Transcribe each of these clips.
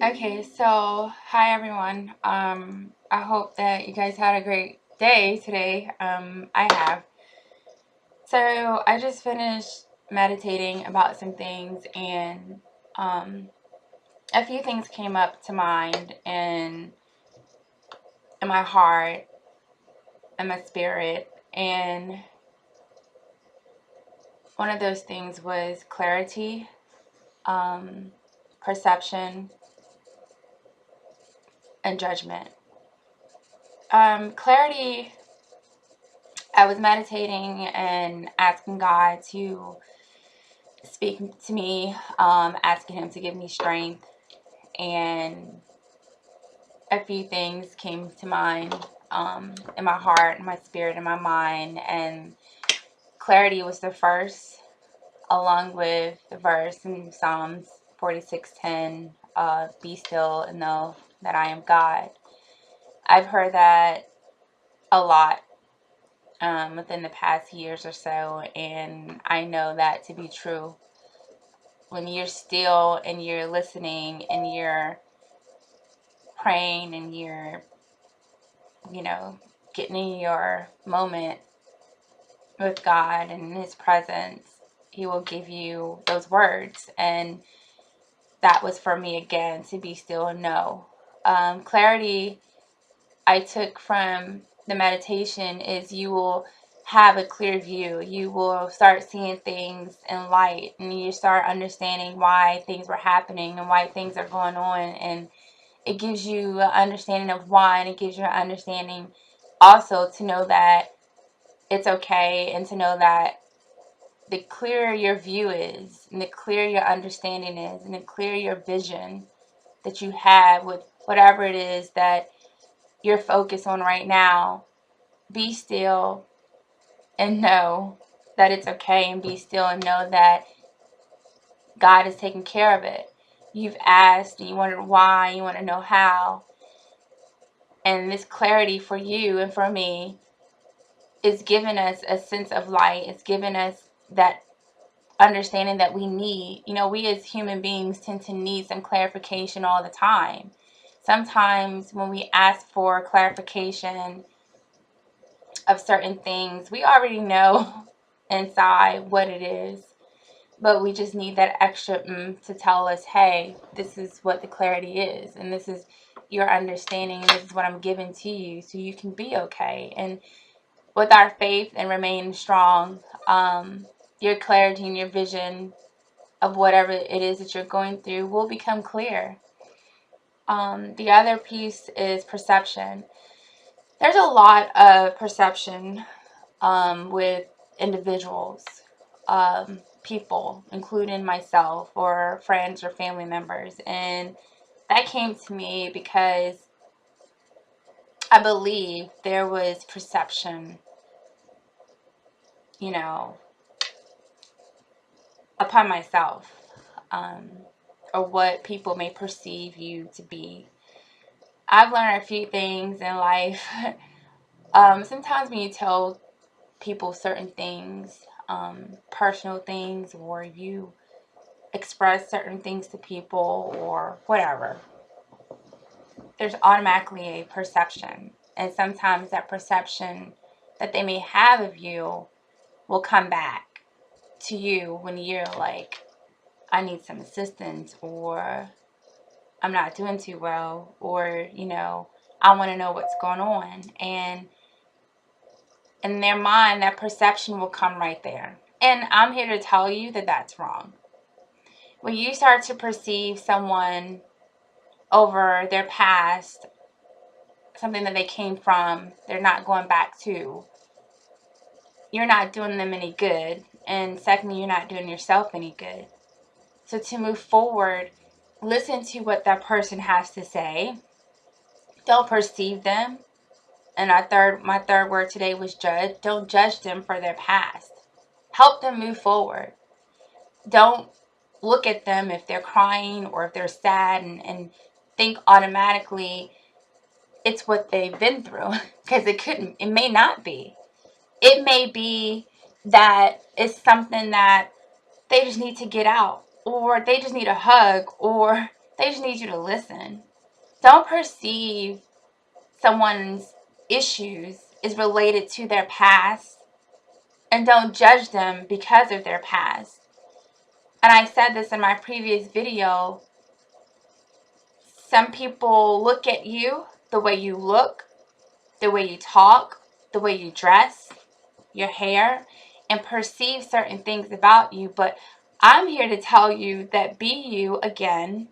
Okay, so hi everyone. I hope that you guys had a great day today. I have. So I just finished meditating about some things, and um, a few things came up to mind in my heart and my spirit, and one of those things was clarity, um, perception, and judgment. Clarity. I was meditating and asking God to speak to me, asking Him to give me strength, and a few things came to mind in my heart, in my spirit, in my mind, and clarity was the first, along with the verse in Psalms 46:10, "Be still and know that I am God." I've heard that a lot within the past years or so, and I know that to be true. When you're still and you're listening and you're praying and you're, you know, getting in your moment with God and in His presence, He will give you those words. And that was for me again, to be still and know. Clarity I took from the meditation is you will have a clear view. You will start seeing things in light, and you start understanding why things were happening and why things are going on. And it gives you an understanding of why, and it gives you an understanding also to know that it's okay, and to know that the clearer your view is, and the clearer your understanding is, and the clearer your vision that you have with whatever it is that you're focused on right now, be still and know that it's okay, and be still and know that God is taking care of it. You've asked, and you wonder why, you want to know how, and this clarity for you and for me is giving us a sense of light. It's giving us that understanding that we need. We as human beings tend to need some clarification all the time. Sometimes when we ask for clarification of certain things, we already know inside what it is, but we just need that extra to tell us, hey, this is what the clarity is, and this is your understanding, and this is what I'm giving to you so you can be okay. And with our faith and remaining strong, your clarity and your vision of whatever it is that you're going through will become clear. The other piece is perception. There's a lot of perception with individuals, people, including myself or friends or family members. And that came to me because I believe there was perception, you know, upon myself, um, or what people may perceive you to be. I've learned a few things in life. Sometimes when you tell people certain things, personal things, or you express certain things to people or whatever, there's automatically a perception. And sometimes that perception that they may have of you will come back to you when you're like, I need some assistance, or I'm not doing too well, or, I want to know what's going on. And in their mind, that perception will come right there. And I'm here to tell you that that's wrong. When you start to perceive someone over their past, something that they came from, they're not going back to, you're not doing them any good. And secondly, you're not doing yourself any good. So to move forward, listen to what that person has to say. Don't perceive them. And my third word today was judge. Don't judge them for their past. Help them move forward. Don't look at them if they're crying or if they're sad and think automatically it's what they've been through, because it may not be. It may be that it's something that they just need to get out, or they just need a hug, or They just need you to listen. Don't perceive someone's issues is related to their past, and don't judge them because of their past. And I said this in my previous video. Some people look at you, the way you look, the way you talk, the way you dress, your hair, and perceive certain things about you. But I'm here to tell you that be you again.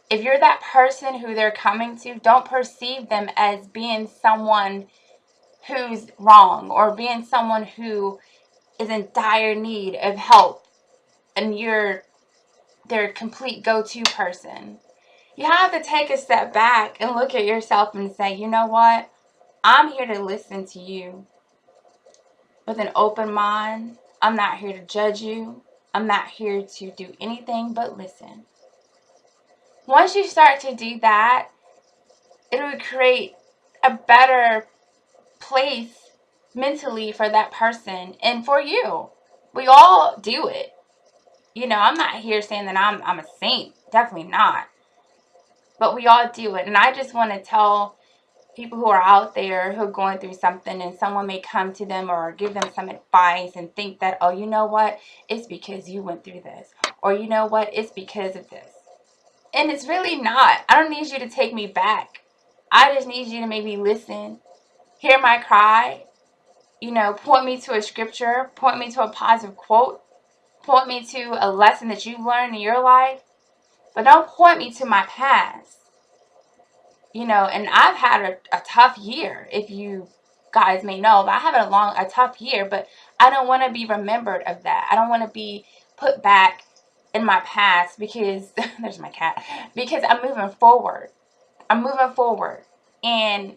If you're that person who they're coming to, don't perceive them as being someone who's wrong or being someone who is in dire need of help and you're their complete go-to person. You have to take a step back and look at yourself and say, you know what? I'm here to listen to you with an open mind. I'm not here to judge you. I'm not here to do anything but listen. Once you start to do that, it will create a better place mentally for that person and for you. We all do it. You know, I'm not here saying that I'm a saint. Definitely not. But we all do it. And I just want to tell people who are out there who are going through something and someone may come to them or give them some advice and think that, oh, you know what? It's because you went through this. Or you know what? It's because of this. And it's really not. I don't need you to take me back. I just need you to maybe listen, hear my cry, you know, point me to a scripture, point me to a positive quote, point me to a lesson that you've learned in your life, but don't point me to my past. You know, and I've had a tough year, if you guys may know, but I have a tough year, but I don't want to be remembered of that. I don't want to be put back in my past because, there's my cat, because I'm moving forward. I'm moving forward. And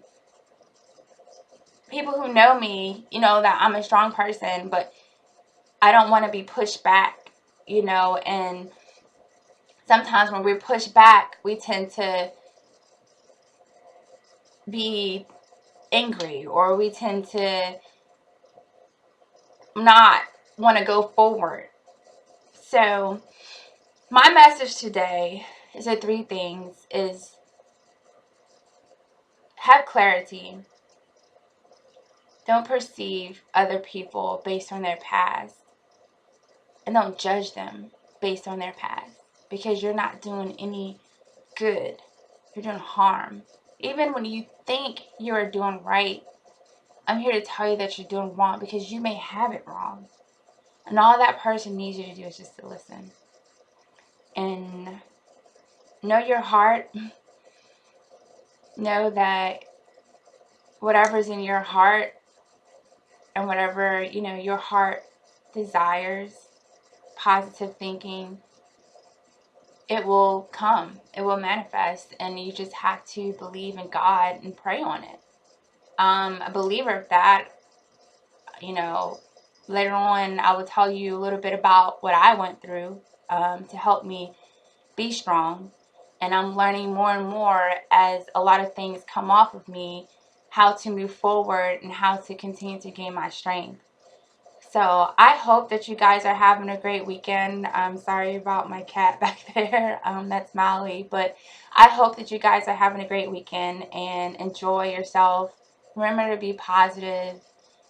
people who know me, you know that I'm a strong person, but I don't want to be pushed back, you know, and sometimes when we're pushed back, we tend to be angry or we tend to not want to go forward. So my message today is the three things is have clarity. Don't perceive other people based on their past. And don't judge them based on their past. Because you're not doing any good. You're doing harm. Even when you think you're doing right, I'm here to tell you that you're doing wrong because you may have it wrong. And all that person needs you to do is just to listen. And know your heart. Know that whatever's in your heart and whatever, you know, your heart desires, positive thinking, it will come. It will manifest. And you just have to believe in God and pray on it. A believer of that, you know, later on I will tell you a little bit about what I went through to help me be strong. And I'm learning more and more as a lot of things come off of me, how to move forward and how to continue to gain my strength. So I hope that you guys are having a great weekend. I'm sorry about my cat back there. That's Molly. But I hope that you guys are having a great weekend and enjoy yourself. Remember to be positive.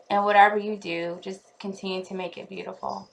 And whatever you do, just continue to make it beautiful.